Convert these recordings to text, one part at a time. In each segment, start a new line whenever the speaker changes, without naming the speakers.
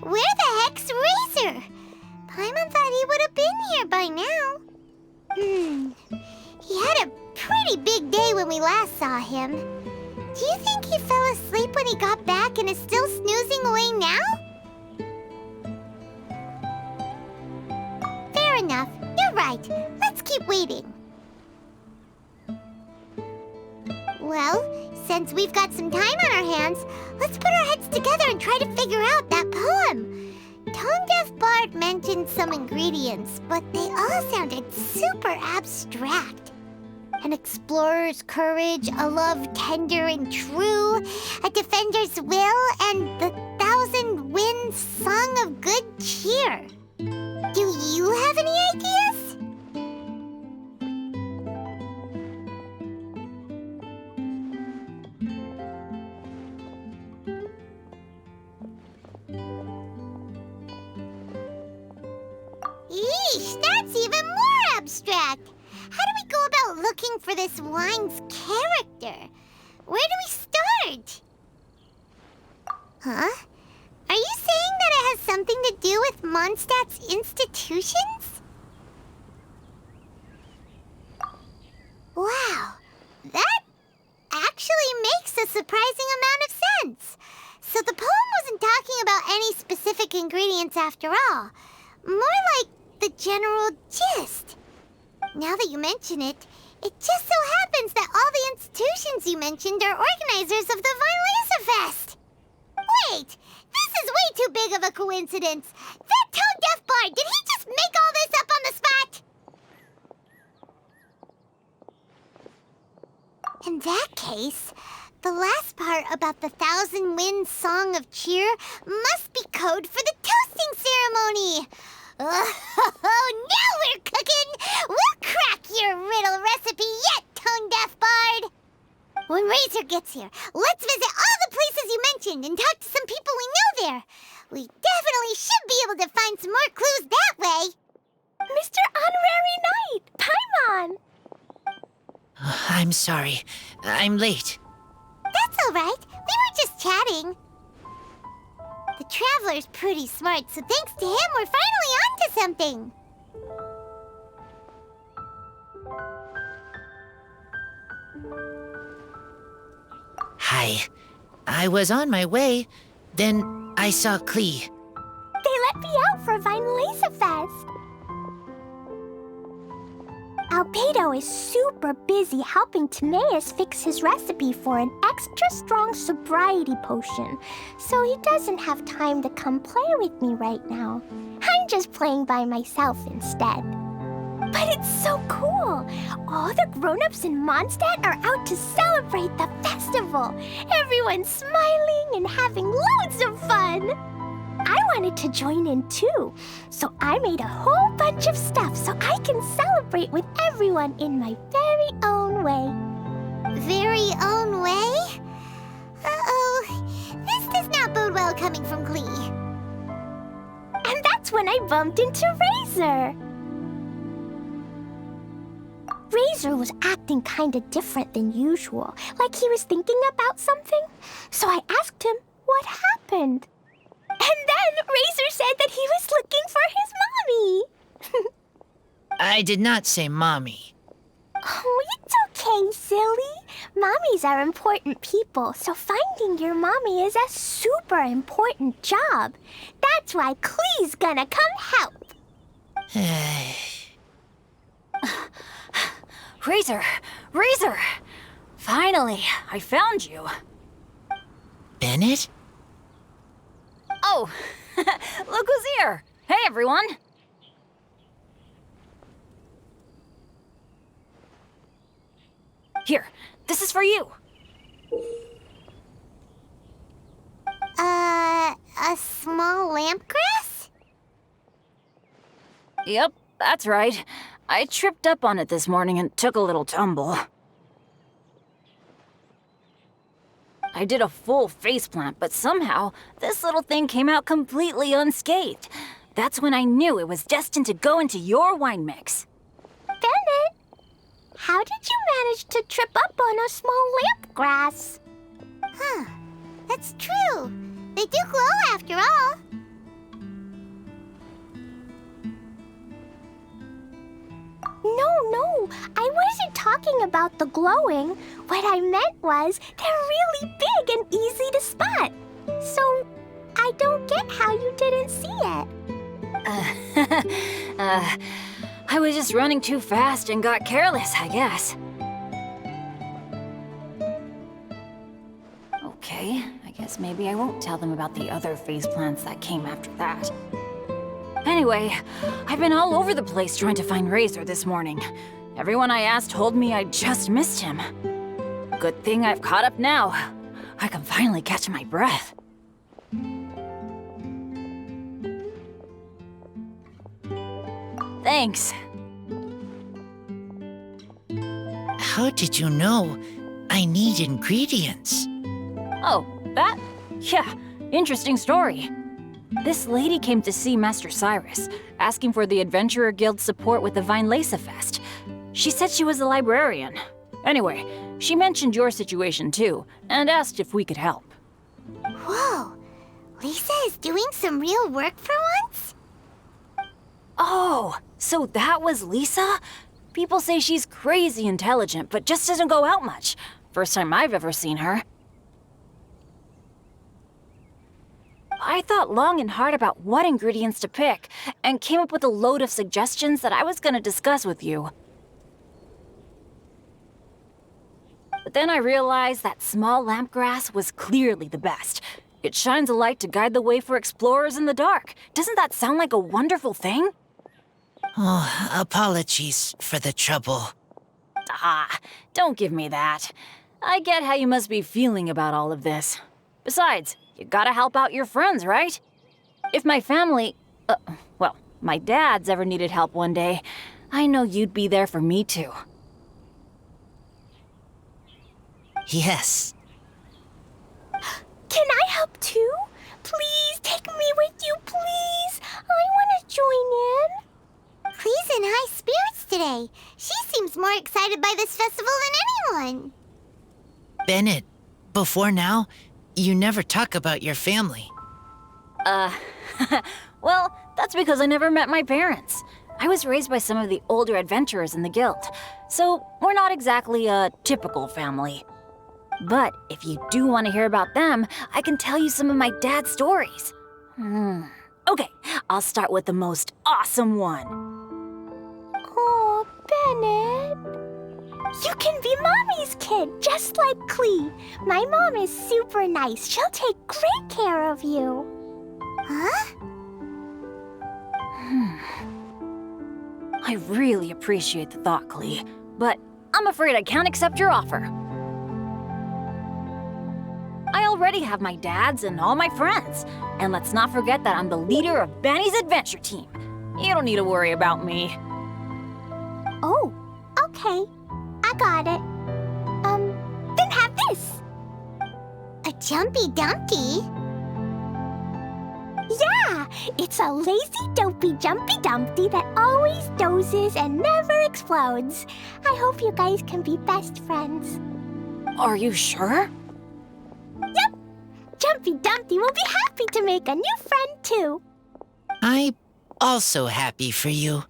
Where the heck's Razor? Paimon thought he would have been here by now. He had a pretty big day when we last saw him. Do you think he fell asleep when he got back and is still snoozing away now? Fair enough. You're right. Let's keep waiting. Well, since we've got some time on our hands, let's put our heads together and try to figure out that poem. Tone-deaf Bard mentioned some ingredients, but they all sounded super abstract. An explorer's courage, a love tender and true, a defender's will, and the 1,000 winds song of good cheer. Do you have any ideas? Eesh, that's even more abstract. How do we go about looking for this wine's character? Where do we start? Huh? Are you saying that it has something to do with Mondstadt's institutions? Wow, that actually makes a surprising amount of sense. So the poem wasn't talking about any specific ingredients after all. More like the general gist. Now that you mention it, it just so happens that all the institutions you mentioned are organizers of the Violesa Fest. Wait, this is way too big of a coincidence. That tone-deaf bard, did he just make all this up on the spot? In that case, the last part about the 1,000 winds song of cheer must be code for the toasting ceremony. Oh, now we're cooking! We'll crack your riddle recipe yet, tone-deaf bard! When Razor gets here, let's visit all the places you mentioned and talk to some people we know there. We definitely should be able to find some more clues that way.
Mr. Honorary Knight, Paimon!
I'm sorry. I'm late.
That's all right. We were just chatting. The Traveler's pretty smart, so thanks to him, we're finally onto something.
Hi. I was on my way. Then I saw Klee.
They let me out for Violesa Fest. Albedo is super busy helping Timaeus fix his recipe for an extra strong sobriety potion, so he doesn't have time to come play with me right now. I'm just playing by myself instead. But it's so cool! All the grown-ups in Mondstadt are out to celebrate the festival. Everyone's smiling and having loads of fun. I wanted to join in too, so I made a whole bunch of stuff so I can celebrate with everyone in my very own way.
Very own way? Uh-oh, this does not bode well coming from Klee.
And that's when I bumped into Razor. Razor was acting kinda different than usual, like he was thinking about something. So I asked him what happened. And then Razor said that he was looking for his mommy.
I did not say mommy.
Oh, it's okay, silly. Mommies are important people, so finding your mommy is a super important job. That's why Klee's gonna come help.
Razor! Razor! Finally, I found you.
Bennett?
Oh, look who's here. Hey, everyone. Here, this is for you.
A small lampgrass?
Yep, that's right. I tripped up on it this morning and took a little tumble. I did a full faceplant, but somehow this little thing came out completely unscathed. That's when I knew it was destined to go into your wine mix.
Bennett, how did you manage to trip up on a small lampgrass?
Huh, that's true. They do glow after all.
wasn't talking about the glowing. What I meant was they're really big and easy to spot. So I don't get how you didn't see it.
I was just running too fast and got careless, I guess. Okay, I guess maybe I won't tell them about the other phase plants that came after that. Anyway, I've been all over the place trying to find Razor this morning. Everyone I asked told me I just missed him. Good thing I've caught up now. I can finally catch my breath. Thanks.
How did you know I need ingredients?
Oh, that? Yeah, interesting story. This lady came to see Master Cyrus, asking for the Adventurer Guild's support with the Vinelesa Fest. She said she was a librarian. Anyway, she mentioned your situation too, and asked if we could help.
Whoa, Lisa is doing some real work for once?
Oh, so that was Lisa? People say she's crazy intelligent, but just doesn't go out much. First time I've ever seen her. I thought long and hard about what ingredients to pick, and came up with a load of suggestions that I was gonna discuss with you. But then I realized that small lampgrass was clearly the best. It shines a light to guide the way for explorers in the dark. Doesn't that sound like a wonderful thing?
Oh, apologies for the trouble.
Ah, don't give me that. I get how you must be feeling about all of this. Besides, you gotta help out your friends, right? If my family, well, my dad's ever needed help one day, I know you'd be there for me too.
Yes.
Can I help too? Please take me with you, please. I want to join in.
Clee's in high spirits today. She seems more excited by this festival than anyone.
Bennett, before now, you never talk about your family.
Well, that's because I never met my parents. I was raised by some of the older adventurers in the guild, so we're not exactly a typical family. But if you do want to hear about them, I can tell you some of my dad's stories. Okay, I'll start with the most awesome one.
Oh, Bennett. You can be Mommy's kid, just like Clee. My mom is super nice. She'll take great care of you.
Huh?
I really appreciate the thought, Clee, but I'm afraid I can't accept your offer. I already have my dad's and all my friends. And let's not forget that I'm the leader of Benny's adventure team. You don't need to worry about me.
Oh, okay. I got it. Then have this.
A Jumpy Dumpty?
Yeah, it's a lazy, dopey, jumpy dumpty that always dozes and never explodes. I hope you guys can be best friends.
Are you sure?
Yep. Jumpy Dumpty will be happy to make a new friend, too.
I'm also happy for you.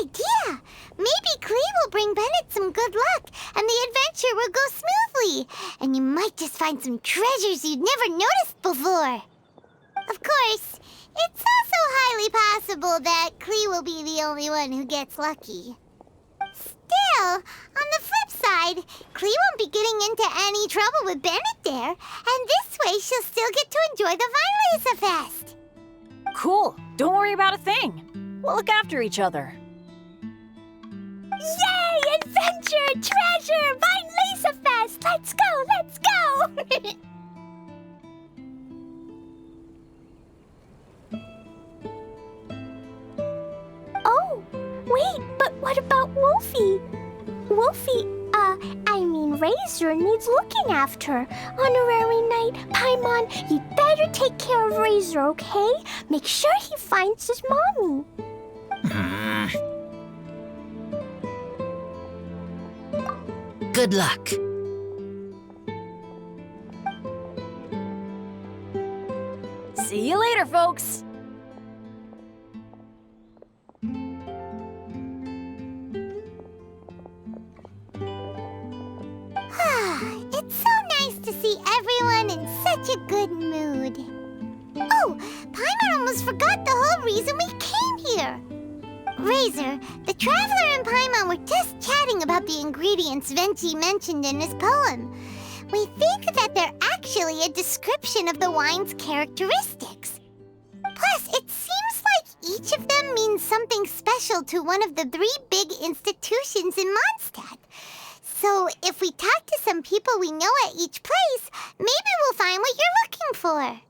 Idea! Maybe Clee will bring Bennett some good luck, and the adventure will go smoothly. And you might just find some treasures you'd never noticed before. Of course, it's also highly possible that Clee will be the only one who gets lucky. Still, on the flip side, Clee won't be getting into any trouble with Bennett there, and this way she'll still get to enjoy the Vinelesa Fest.
Cool. Don't worry about a thing. We'll look after each other.
Yay, adventure! Adventure! Treasure! Vine Lisa Fest! Let's go! Let's go! Oh, wait, but what about Wolfie? Wolfie, Razor needs looking after. Honorary Knight, Paimon, you'd better take care of Razor, okay? Make sure he finds his mommy.
Good luck.
See you later, folks.
It's so nice to see everyone in such a good mood. Oh, Paimon almost forgot the whole reason we came here. Razor, the Traveler and Paimon were just chatting about the ingredients Venti mentioned in his poem. We think that they're actually a description of the wine's characteristics. Plus, it seems like each of them means something special to one of the 3 big institutions in Mondstadt. So, if we talk to some people we know at each place, maybe we'll find what you're looking for.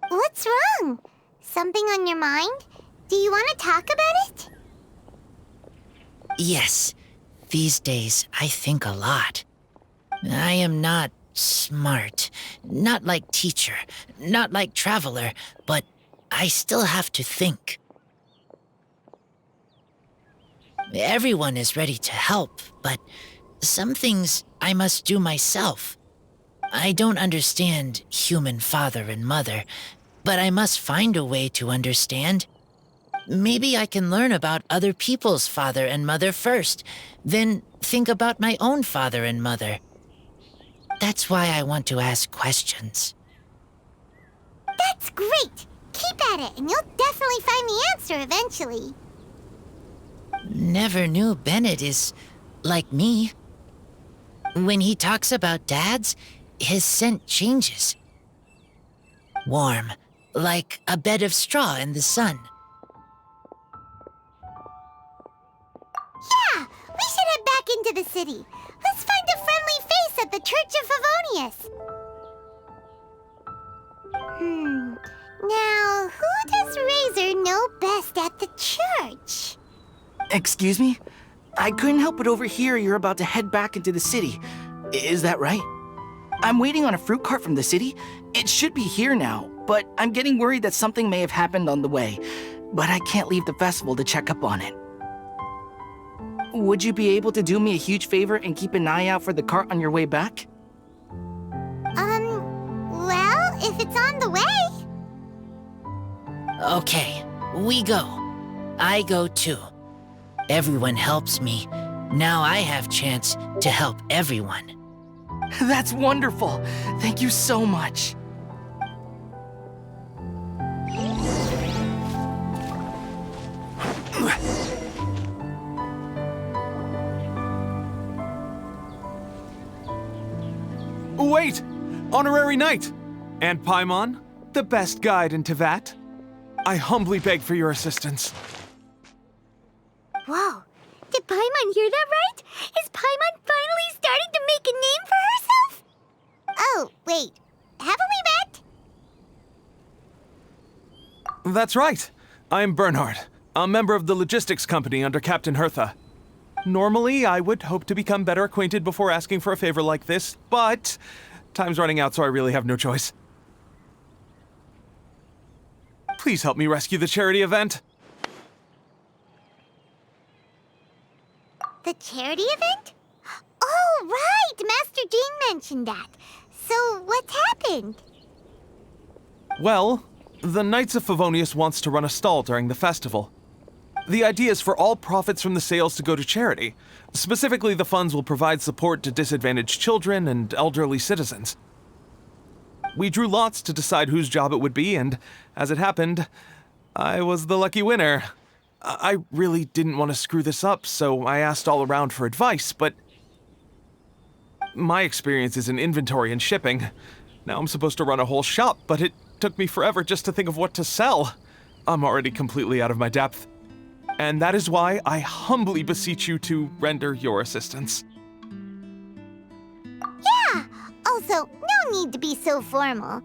What's wrong? Something on your mind? Do you want to talk about it?
Yes, these days I think a lot. I am not smart, not like teacher, not like traveler, but I still have to think. Everyone is ready to help, but some things I must do myself. I don't understand human father and mother, but I must find a way to understand. Maybe I can learn about other people's father and mother first, then think about my own father and mother. That's why I want to ask questions.
That's great! Keep at it, and you'll definitely find the answer eventually.
Never knew Bennett is like me. When he talks about dads, his scent changes. Warm, like a bed of straw in the sun.
Yeah, we should head back into the city. Let's find a friendly face at the Church of Favonius. Now, who does Razor know best at the church?
Excuse me? I couldn't help but overhear you're about to head back into the city. Is that right? I'm waiting on a fruit cart from the city. It should be here now, but I'm getting worried that something may have happened on the way. But I can't leave the festival to check up on it. Would you be able to do me a huge favor and keep an eye out for the cart on your way back?
Well, if it's on the way.
Okay, we go. I go too. Everyone helps me. Now I have chance to help everyone.
That's wonderful. Thank you so much.
Wait! Honorary Knight! And Paimon, the best guide in Teyvat. I humbly beg for your assistance.
Whoa, did Paimon hear that right? Is Paimon finally starting to make a name for herself? Oh, wait, haven't we met?
That's right. I'm Bernhard, a member of the logistics company under Captain Hertha. Normally, I would hope to become better acquainted before asking for a favor like this, but time's running out, so I really have no choice. Please help me rescue the charity event.
The charity event? Oh, right! Master Jean mentioned that. So, what's happened?
Well, the Knights of Favonius wants to run a stall during the festival. The idea is for all profits from the sales to go to charity. Specifically, the funds will provide support to disadvantaged children and elderly citizens. We drew lots to decide whose job it would be, and as it happened, I was the lucky winner. I really didn't want to screw this up, so I asked all around for advice, but my experience is in inventory and shipping. Now I'm supposed to run a whole shop, but it took me forever just to think of what to sell. I'm already completely out of my depth. and that is why I humbly beseech you to render your assistance.
Yeah. Also, no need to be so formal.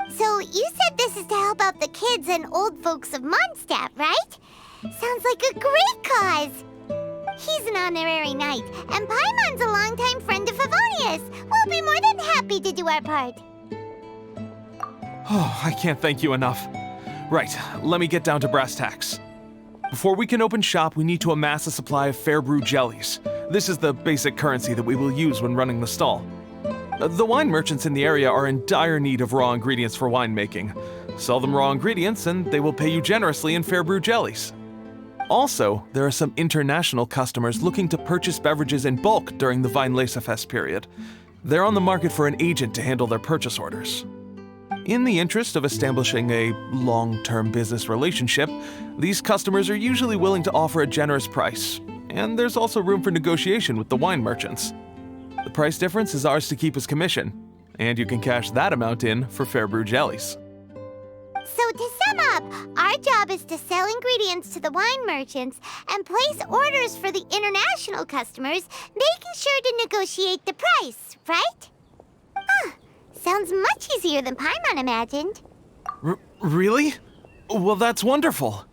So, you said this is to help out the kids and old folks of Mondstadt, right? Sounds like a great cause. He's an honorary knight, and Paimon's a longtime friend of Favonius. We'll be more than happy to do our part.
Oh, I can't thank you enough. Right, let me get down to brass tacks. Before we can open shop, we need to amass a supply of fair brew jellies. This is the basic currency that we will use when running the stall. The wine merchants in the area are in dire need of raw ingredients for winemaking. Sell them raw ingredients and they will pay you generously in fair brew jellies. Also, there are some international customers looking to purchase beverages in bulk during the Weinlesefest period. They're on the market for an agent to handle their purchase orders. In the interest of establishing a long-term business relationship, these customers are usually willing to offer a generous price, and there's also room for negotiation with the wine merchants. The price difference is ours to keep as commission, and you can cash that amount in for fair brew jellies.
So to sum up, our job is to sell ingredients to the wine merchants and place orders for the international customers, making sure to negotiate the price, right? Huh. Sounds much easier than Paimon imagined.
Really? Well, that's wonderful.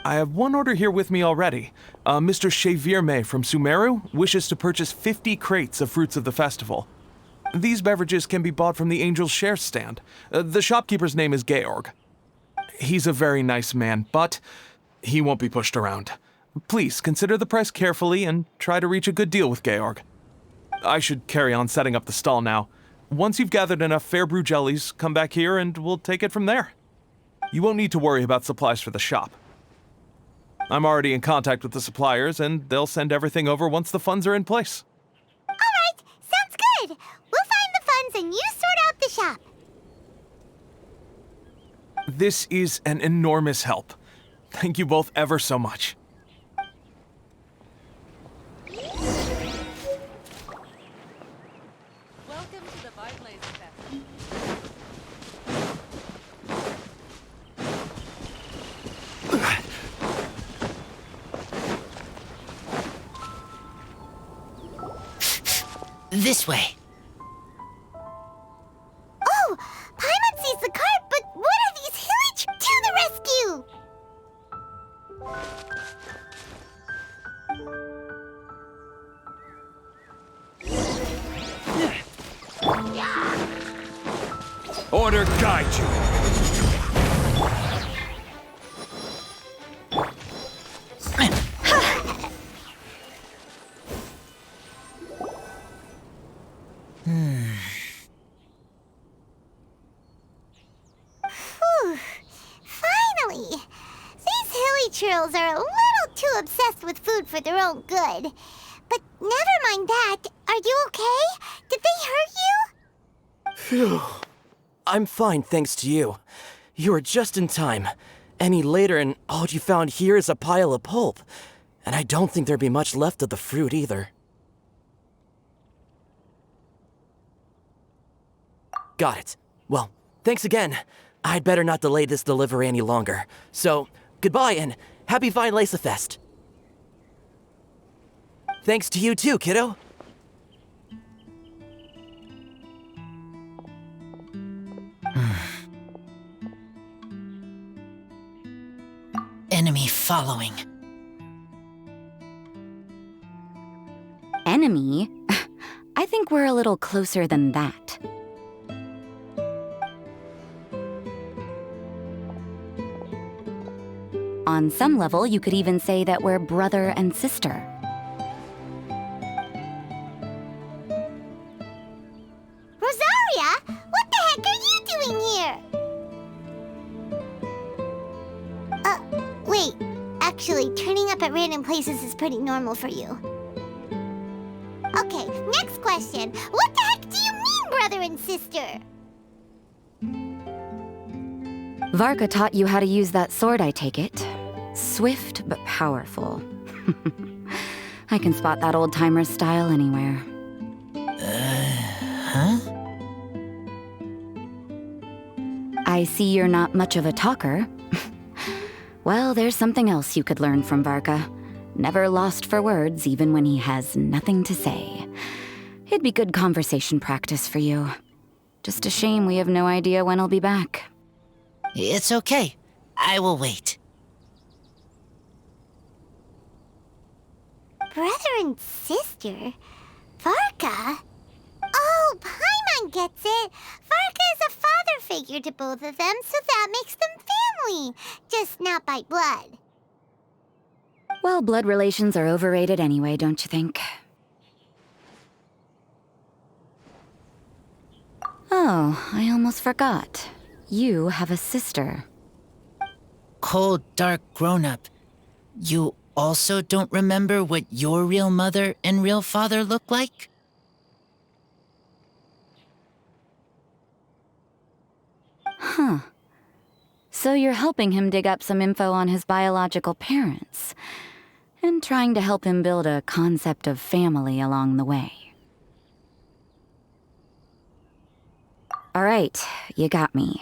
I have one order here with me already. Mr. Chevirme from Sumeru wishes to purchase 50 crates of fruits of the festival. These beverages can be bought from the Angel's Share stand. The shopkeeper's name is Georg. He's a very nice man, but he won't be pushed around. Please consider the price carefully and try to reach a good deal with Georg. I should carry on setting up the stall now. Once you've gathered enough fair brew jellies, come back here and we'll take it from there. You won't need to worry about supplies for the shop. I'm already in contact with the suppliers, and they'll send everything over once the funds are in place.
All right, sounds good. We'll find the funds and you sort out the shop.
This is an enormous help. Thank you both ever so much.
Welcome to the Ballads Fest.
This way.
Oh, Paimon sees the cart, but what are these hilly to the rescue?
Order guide you.
Whew. Finally! These hilly churls are a little too obsessed with food for their own good. But never mind that. Are you okay? Did they hurt you?
Phew. I'm fine, thanks to you. You were just in time. Any later and all you found here is a pile of pulp. And I don't think there'd be much left of the fruit either. Got it. Well, thanks again. I'd better not delay this delivery any longer. So, goodbye and happy Weinlesefest. Thanks to you too, kiddo.
Enemy following.
Enemy? I think we're a little closer than that. On some level, you could even say that we're brother and sister.
Rosaria? What the heck are you doing here? Wait. Actually, turning up at random places is pretty normal for you. Okay, next question. What the heck do you mean, brother and sister?
Varka taught you how to use that sword, I take it. Swift but powerful. I can spot that old-timer's style anywhere.
Huh?
I see you're not much of a talker. Well, there's something else you could learn from Varka. Never lost for words, even when he has nothing to say. It'd be good conversation practice for you. Just a shame we have no idea when he'll be back.
It's okay. I will wait.
Brother and sister? Varka? Oh, Paimon gets it. Varka is a father figure to both of them, so that makes them family. Just not by blood.
Well, blood relations are overrated anyway, don't you think? Oh, I almost forgot. You have a sister.
Cold, dark grown-up. You also don't remember what your real mother and real father look like?
Huh. So you're helping him dig up some info on his biological parents, and trying to help him build a concept of family along the way. All right, you got me.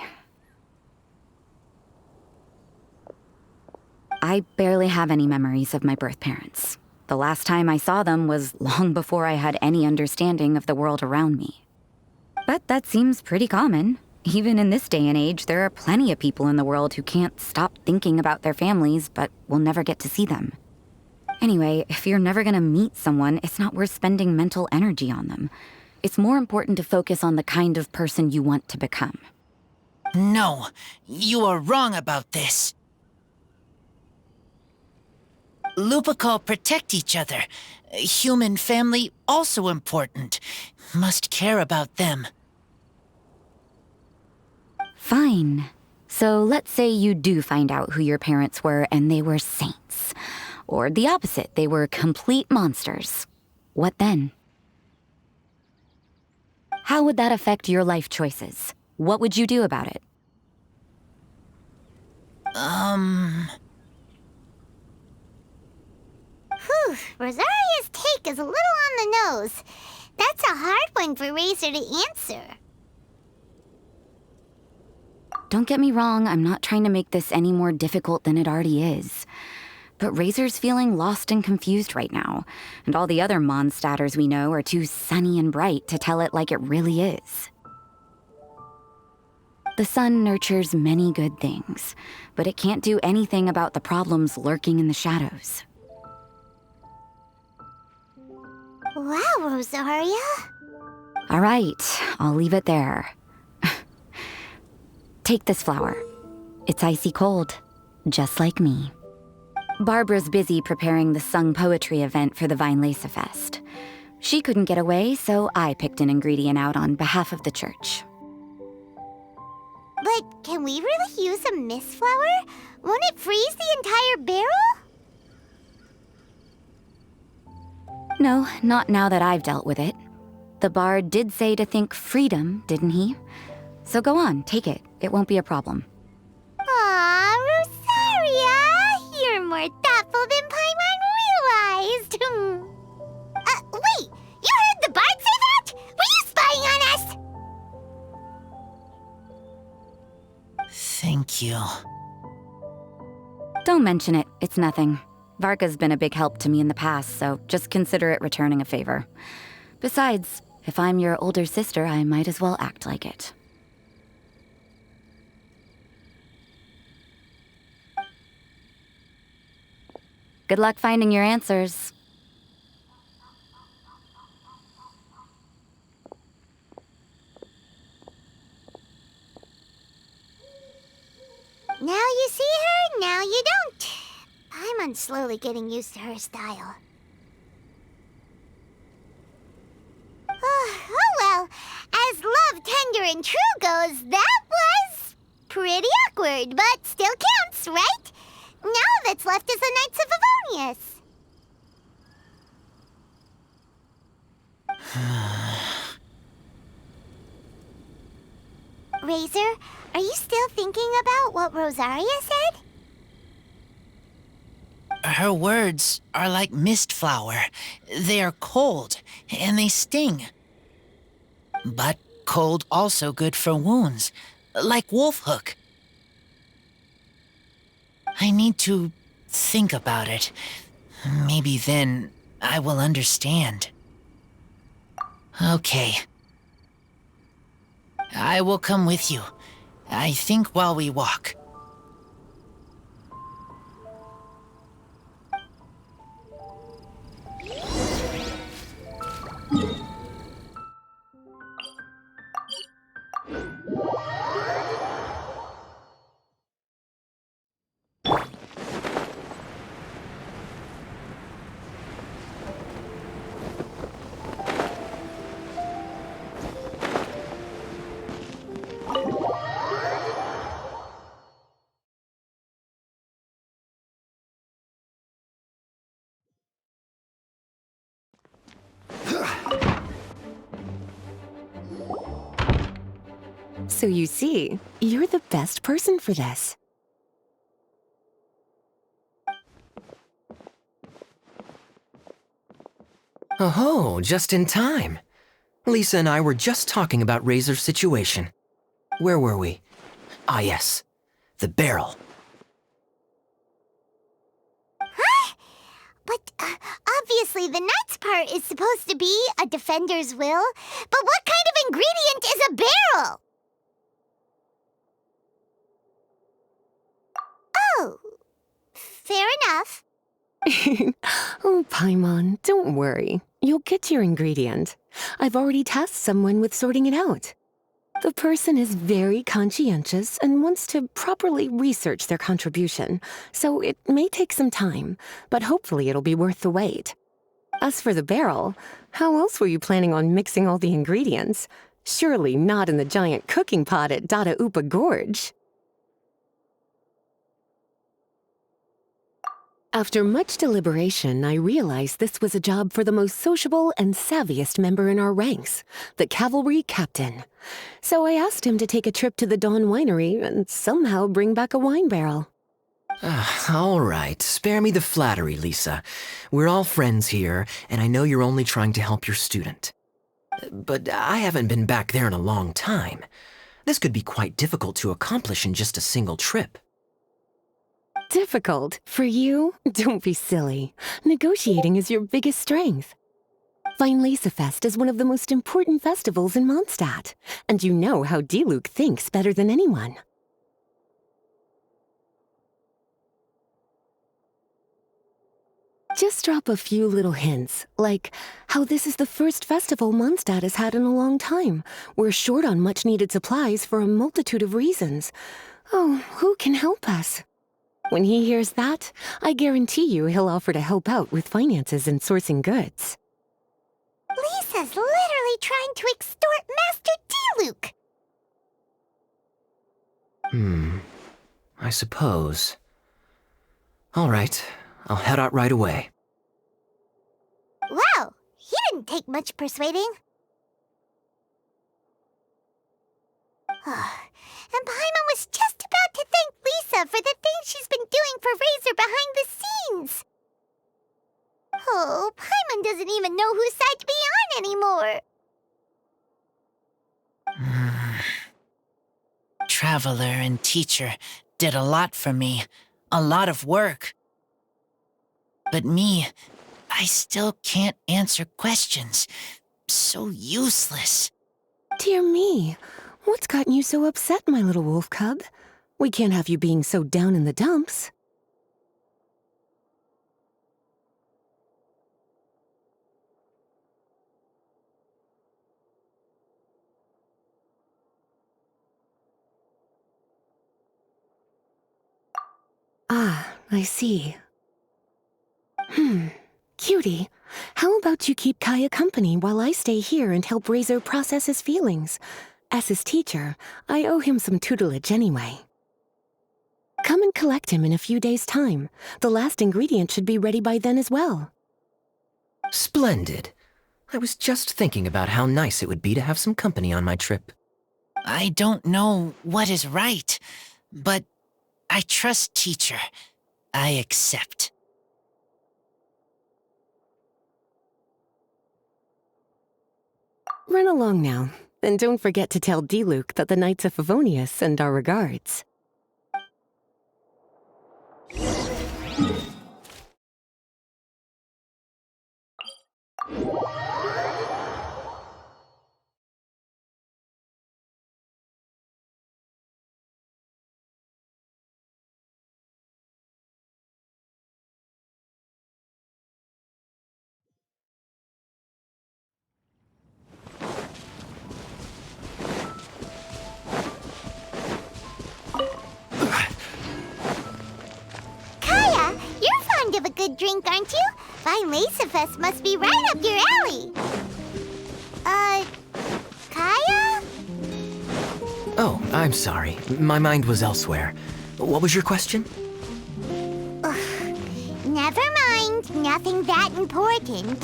I barely have any memories of my birth parents. The last time I saw them was long before I had any understanding of the world around me. But that seems pretty common. Even in this day and age, there are plenty of people in the world who can't stop thinking about their families, but will never get to see them. Anyway, if you're never gonna meet someone, it's not worth spending mental energy on them. It's more important to focus on the kind of person you want to become.
No, you are wrong about this. Lupical protect each other. Human family also important. Must care about them.
Fine. So let's say you do find out who your parents were and they were saints. Or the opposite, they were complete monsters. What then? How would that affect your life choices? What would you do about it?
Whew, Rosaria's take is a little on the nose. That's a hard one for Razor to answer.
Don't get me wrong, I'm not trying to make this any more difficult than it already is. But Razor's feeling lost and confused right now, and all the other Mondstadters we know are too sunny and bright to tell it like it really is. The sun nurtures many good things, but it can't do anything about the problems lurking in the shadows.
Wow, Rosaria.
All right, I'll leave it there. Take this flower. It's icy cold, just like me. Barbara's busy preparing the sung poetry event for the Vinelesa Fest. She couldn't get away, so I picked an ingredient out on behalf of the church.
But can we really use a mist flower? Won't it freeze the entire barrel?
No, not now that I've dealt with it. The bard did say to think freedom, didn't he? So go on, take it. It won't be a problem.
Aw, Rosaria! You're more thoughtful than Paimon realized. Wait! You heard the bard say that? Were you spying on us?
Thank you.
Don't mention it. It's nothing. Varka's been a big help to me in the past, so just consider it returning a favor. Besides, if I'm your older sister, I might as well act like it. Good luck finding your answers.
Now you see her, now you don't. Paimon's slowly getting used to her style. Oh well, as love, tender, and true goes, that was pretty awkward, but still counts, right? Now all that's left is the Knights of Favonius. Razor, are you still thinking about what Rosaria said?
Her words are like mist flower. They are cold, and they sting. But cold also good for wounds, like wolf hook. I need to think about it. Maybe then I will understand. Okay. I will come with you. I think while we walk.
So you see, you're the best person for this.
Oh, just in time. Lisa and I were just talking about Razor's situation. Where were we? Ah, yes. The barrel.
Huh? But obviously the nuts part is supposed to be a defender's will. But what kind of ingredient is a barrel? Oh, fair enough.
Oh, Paimon, don't worry. You'll get your ingredient. I've already tasked someone with sorting it out. The person is very conscientious and wants to properly research their contribution, so it may take some time, but hopefully it'll be worth the wait. As for the barrel, how else were you planning on mixing all the ingredients? Surely not in the giant cooking pot at Dada Upa Gorge. After much deliberation, I realized this was a job for the most sociable and savviest member in our ranks, the cavalry captain. So I asked him to take a trip to the Dawn Winery and somehow bring back a wine barrel.
All right, spare me the flattery, Lisa. We're all friends here, and I know you're only trying to help your student. But I haven't been back there in a long time. This could be quite difficult to accomplish in just a single trip.
Difficult? For you? Don't be silly. Negotiating is your biggest strength. Fest is one of the most important festivals in Mondstadt, and you know how Diluc thinks better than anyone. Just drop a few little hints, like how this is the first festival Mondstadt has had in a long time. We're short on much-needed supplies for a multitude of reasons. Oh, who can help us? When he hears that, I guarantee you he'll offer to help out with finances and sourcing goods.
Lisa's literally trying to extort Master Diluc.
I suppose. All right, I'll head out right away.
Wow, he didn't take much persuading. And Paimon was just about to thank Lisa for the things she's been doing for Razor behind the scenes. Oh, Paimon doesn't even know whose side to be on anymore.
Traveler and teacher did a lot for me, a lot of work. But me, I still can't answer questions. So useless.
Dear me, what's gotten you so upset, my little wolf cub? We can't have you being so down in the dumps. Ah, I see. Cutie, how about you keep Kaya company while I stay here and help Razor process his feelings? As his teacher, I owe him some tutelage anyway. Come and collect him in a few days' time. The last ingredient should be ready by then as well.
Splendid. I was just thinking about how nice it would be to have some company on my trip.
I don't know what is right, but I trust teacher. I accept.
Run along now, and don't forget to tell Diluc that the Knights of Favonius send our regards.
drink, aren't you? Fest must be right up your alley. Kaya?
Oh, I'm sorry. My mind was elsewhere. What was your question?
Never mind. Nothing that important.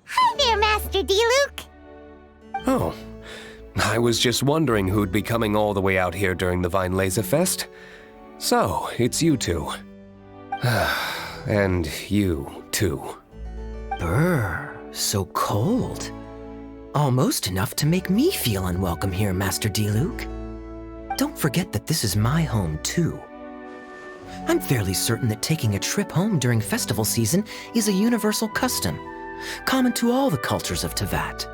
Hi there, Master D-Luke.
Oh, I was just wondering who'd be coming all the way out here during the Fest. So, it's you two. And you, too.
Brr, so cold. Almost enough to make me feel unwelcome here, Master D-Luke. Don't forget that this is my home, too. I'm fairly certain that taking a trip home during festival season is a universal custom, common to all the cultures of Teyvat.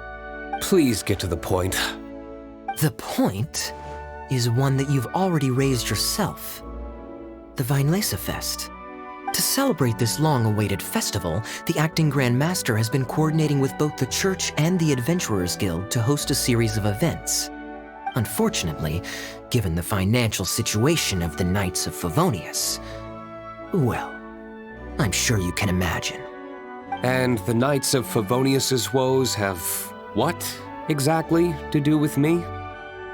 Please get to the point.
The point is one that you've already raised yourself. The Fest. To celebrate this long-awaited festival, the Acting Grand Master has been coordinating with both the Church and the Adventurers Guild to host a series of events. Unfortunately, given the financial situation of the Knights of Favonius, well, I'm sure you can imagine.
And the Knights of Favonius's woes have what, exactly, to do with me?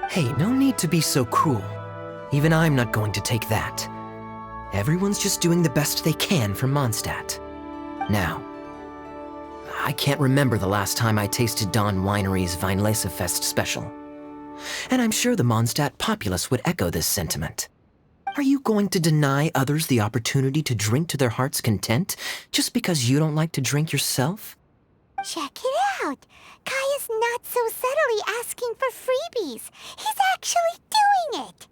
Hey, no need to be so cruel. Even I'm not going to take that. Everyone's just doing the best they can for Mondstadt. Now, I can't remember the last time I tasted Dawn Winery's Fest special. And I'm sure the Mondstadt populace would echo this sentiment. Are you going to deny others the opportunity to drink to their heart's content just because you don't like to drink yourself?
Check it out. Kaya's not so subtly asking for freebies. He's actually doing it.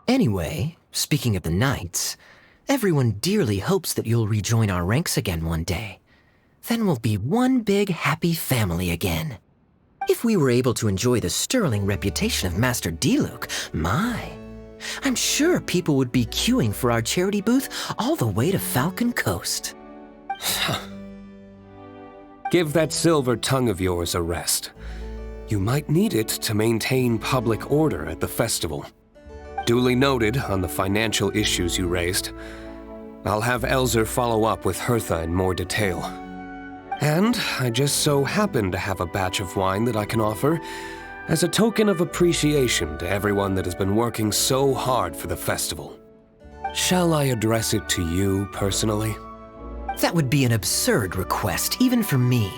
Anyway, speaking of the Knights, everyone dearly hopes that you'll rejoin our ranks again one day. Then we'll be one big happy family again. If we were able to enjoy the sterling reputation of Master D-Luke, I'm sure people would be queuing for our charity booth all the way to Falcon Coast.
Give that silver tongue of yours a rest. You might need it to maintain public order at the festival. Duly noted on the financial issues you raised. I'll have Elzer follow up with Hertha in more detail. And I just so happen to have a batch of wine that I can offer as a token of appreciation to everyone that has been working so hard for the festival. Shall I address it to you personally?
That would be an absurd request, even for me.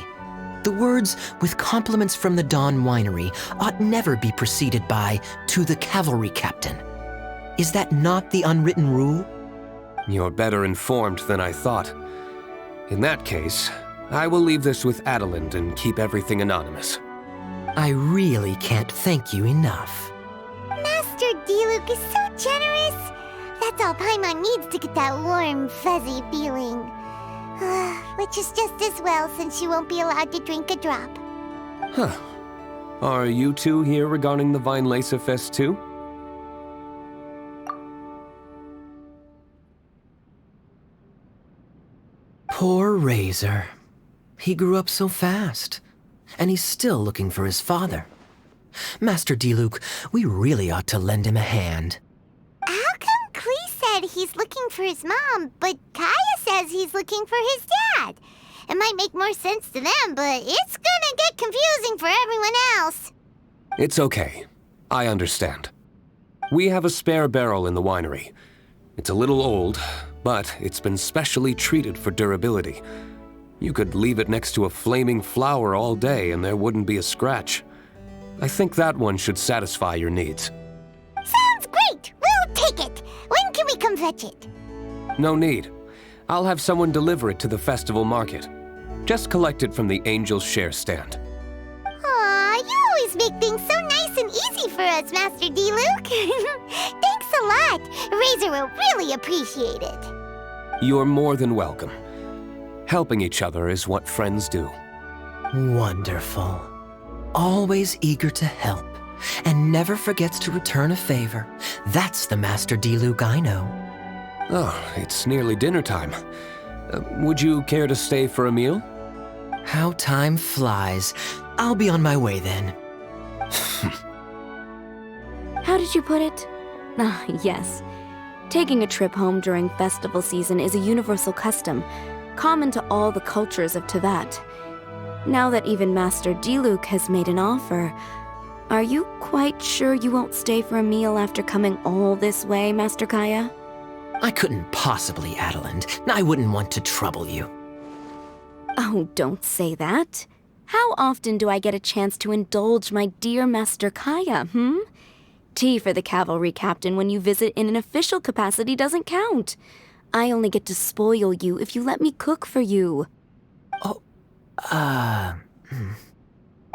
The words, "with compliments from the Dawn Winery," ought never be preceded by, "to the cavalry captain." Is that not the unwritten rule?
You're better informed than I thought. In that case, I will leave this with Adelind and keep everything anonymous.
I really can't thank you enough.
Master D-Luke is so generous. That's all Paimon needs to get that warm, fuzzy feeling. Which is just as well since you won't be allowed to drink a drop.
Huh. Are you two here regarding the Fest too?
Poor Razor. He grew up so fast, and he's still looking for his father. Master D-Luke, we really ought to lend him a hand.
How come Klee said he's looking for his mom, but Kaya says he's looking for his dad? It might make more sense to them, but it's gonna get confusing for everyone else.
It's okay. I understand. We have a spare barrel in the winery. It's a little old, but it's been specially treated for durability. You could leave it next to a flaming flower all day and there wouldn't be a scratch. I think that one should satisfy your needs.
Sounds great! We'll take it! When can we come fetch it?
No need. I'll have someone deliver it to the festival market. Just collect it from the Angel's Share stand.
Aw, you always always make things so nice and easy for us, Master D-Luke. Thanks a lot. Razor will really appreciate it.
You're more than welcome. Helping each other is what friends do.
Wonderful. Always eager to help, and never forgets to return a favor. That's the Master D-Luke I know.
Oh, it's nearly dinner time. Would you care to stay for a meal?
How time flies. I'll be on my way then.
How did you put it? Ah, yes. Taking a trip home during festival season is a universal custom, common to all the cultures of Teyvat. Now that even Master D-Luke has made an offer, are you quite sure you won't stay for a meal after coming all this way, Master Kaya?
I couldn't possibly, Adeland. I wouldn't want to trouble you.
Oh, don't say that. How often do I get a chance to indulge my dear Master Kaya, Tea for the cavalry captain when you visit in an official capacity doesn't count. I only get to spoil you if you let me cook for you.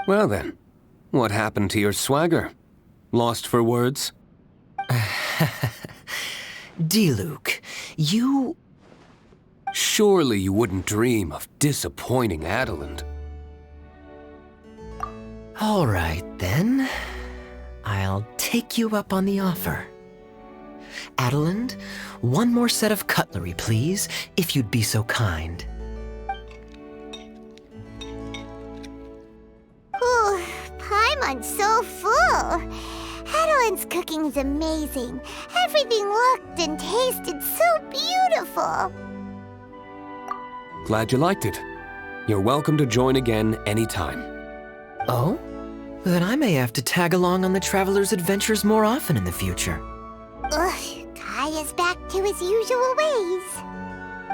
Well then, what happened to your swagger? Lost for words?
D-Luke, you...
Surely you wouldn't dream of disappointing Adeland.
All right, then. I'll take you up on the offer. Adeland, one more set of cutlery, please, if you'd be so kind.
Ooh, Paimon's so full. Adeland's cooking's amazing. Everything looked and tasted so beautiful.
Glad you liked it. You're welcome to join again anytime.
Oh? Then I may have to tag along on the Traveler's adventures more often in the future.
Ugh, Kaya's back to his usual ways.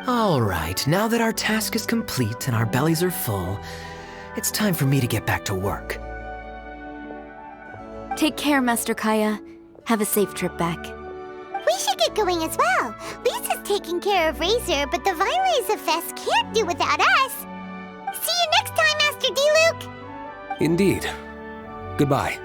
All right, now that our task is complete and our bellies are full, it's time for me to get back to work.
Take care, Master Kaya. Have a safe trip back.
We should get going as well. Lisa's taking care of Razor, but the Vileza Fest can't do without us. See you next time, Master D-Luke.
Indeed. Goodbye.